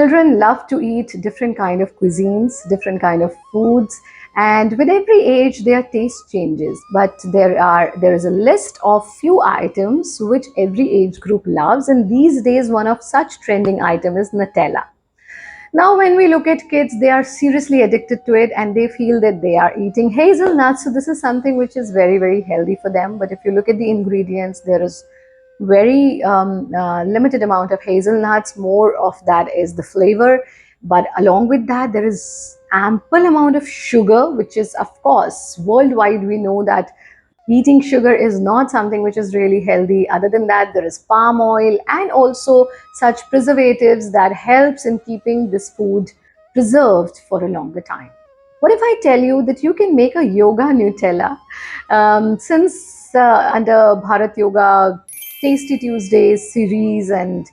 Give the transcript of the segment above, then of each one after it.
Children love to eat different kind of cuisines, different kind of foods, and with every age their taste changes. But there is a list of few items which every age group loves, and these days one of such trending item is Nutella. Now, when we look at kids, they are seriously addicted to it and they feel that they are eating hazelnuts. So, this is something which is very, very healthy for them. But if you look at the ingredients, there is very limited amount of hazelnuts. More of that is the flavor. But along with that, there is ample amount of sugar, which is, of course, worldwide we know that eating sugar is not something which is really healthy. Other than that, there is palm oil and also such preservatives that helps in keeping this food preserved for a longer time. What if I tell you that you can make a yoga Nutella? Since under Bharat Yoga Tasty Tuesdays series and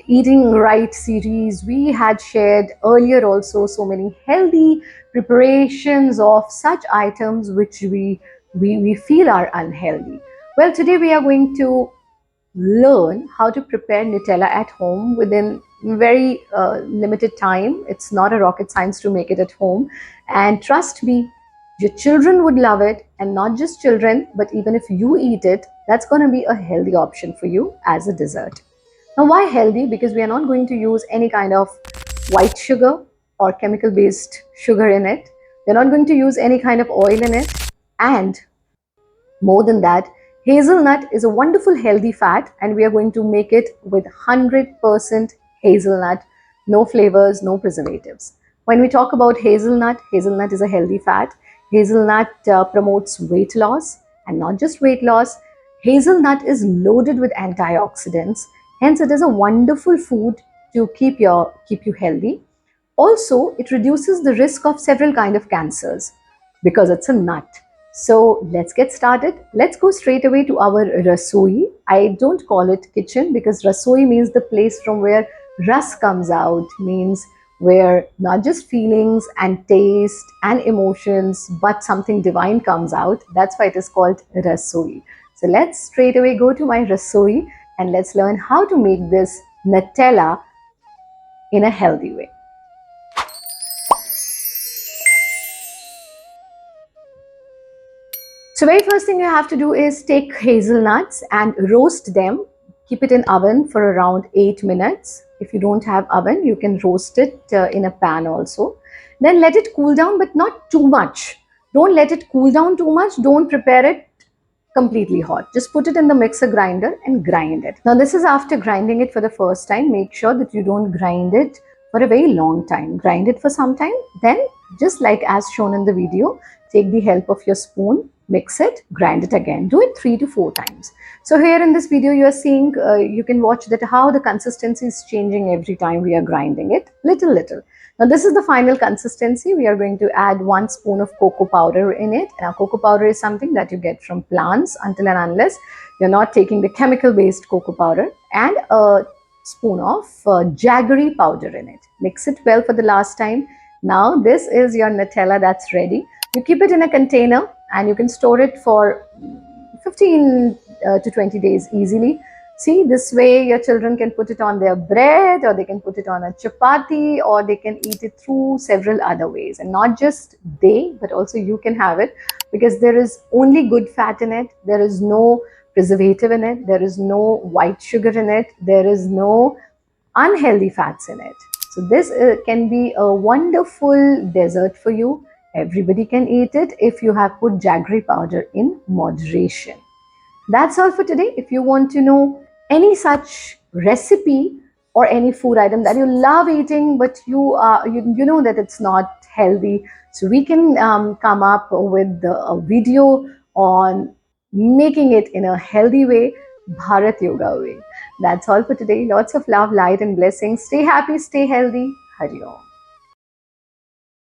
Eating Right series, we had shared earlier also so many healthy preparations of such items which we feel are unhealthy. Well, today we are going to learn how to prepare Nutella at home within very limited time. It's not a rocket science to make it at home. And trust me, your children would love it, and not just children, but even if you eat it, that's going to be a healthy option for you as a dessert. Now, why healthy? Because we are not going to use any kind of white sugar or chemical based sugar in it. We're not going to use any kind of oil in it. And more than that, hazelnut is a wonderful healthy fat, and we are going to make it with 100% hazelnut, no flavors, no preservatives. When we talk about hazelnut, hazelnut is a healthy fat. Hazelnut promotes weight loss, and not just weight loss. Hazelnut is loaded with antioxidants. Hence, it is a wonderful food to keep you healthy. Also, it reduces the risk of several kind of cancers because it's a nut. So let's get started. Let's go straight away to our rasoi. I don't call it kitchen because rasoi means the place from where ras comes out, means where not just feelings and taste and emotions, but something divine comes out. That's why it is called rasoi. So let's straight away go to my rasoi and let's learn how to make this Nutella in a healthy way. So very first thing you have to do is take hazelnuts and roast them. Keep it in oven for around 8 minutes. If you don't have oven, you can roast it in a pan also. Then let it cool down, but not too much. Don't let it cool down too much. Don't prepare it completely hot. Just put it in the mixer grinder and grind it. Now this is after grinding it for the first time. Make sure that you don't grind it for a very long time. Grind it for some time. Then just like as shown in the video, take the help of your spoon, mix it, grind it again. Do it 3 to 4 times. So here in this video, you are seeing, you can watch that how the consistency is changing every time we are grinding it, little. Now this is the final consistency. We are going to add 1 spoon of cocoa powder in it. Now cocoa powder is something that you get from plants until and unless you're not taking the chemical based cocoa powder, and a spoon of jaggery powder in it. Mix it well for the last time. Now this is your Nutella that's ready. You keep it in a container and you can store it for 15 to 20 days easily. See, this way your children can put it on their bread, or they can put it on a chapati, or they can eat it through several other ways. And not just they, but also you can have it, because there is only good fat in it. There is no preservative in it. There is no white sugar in it. There is no unhealthy fats in it. So this can be a wonderful dessert for you. Everybody can eat it if you have put jaggery powder in moderation. That's all for today. If you want to know any such recipe or any food item that you love eating, but you know that it's not healthy, so we can come up with a video on making it in a healthy way, Bharat Yoga way. That's all for today. Lots of love, light and blessings. Stay happy, stay healthy. Hari Om.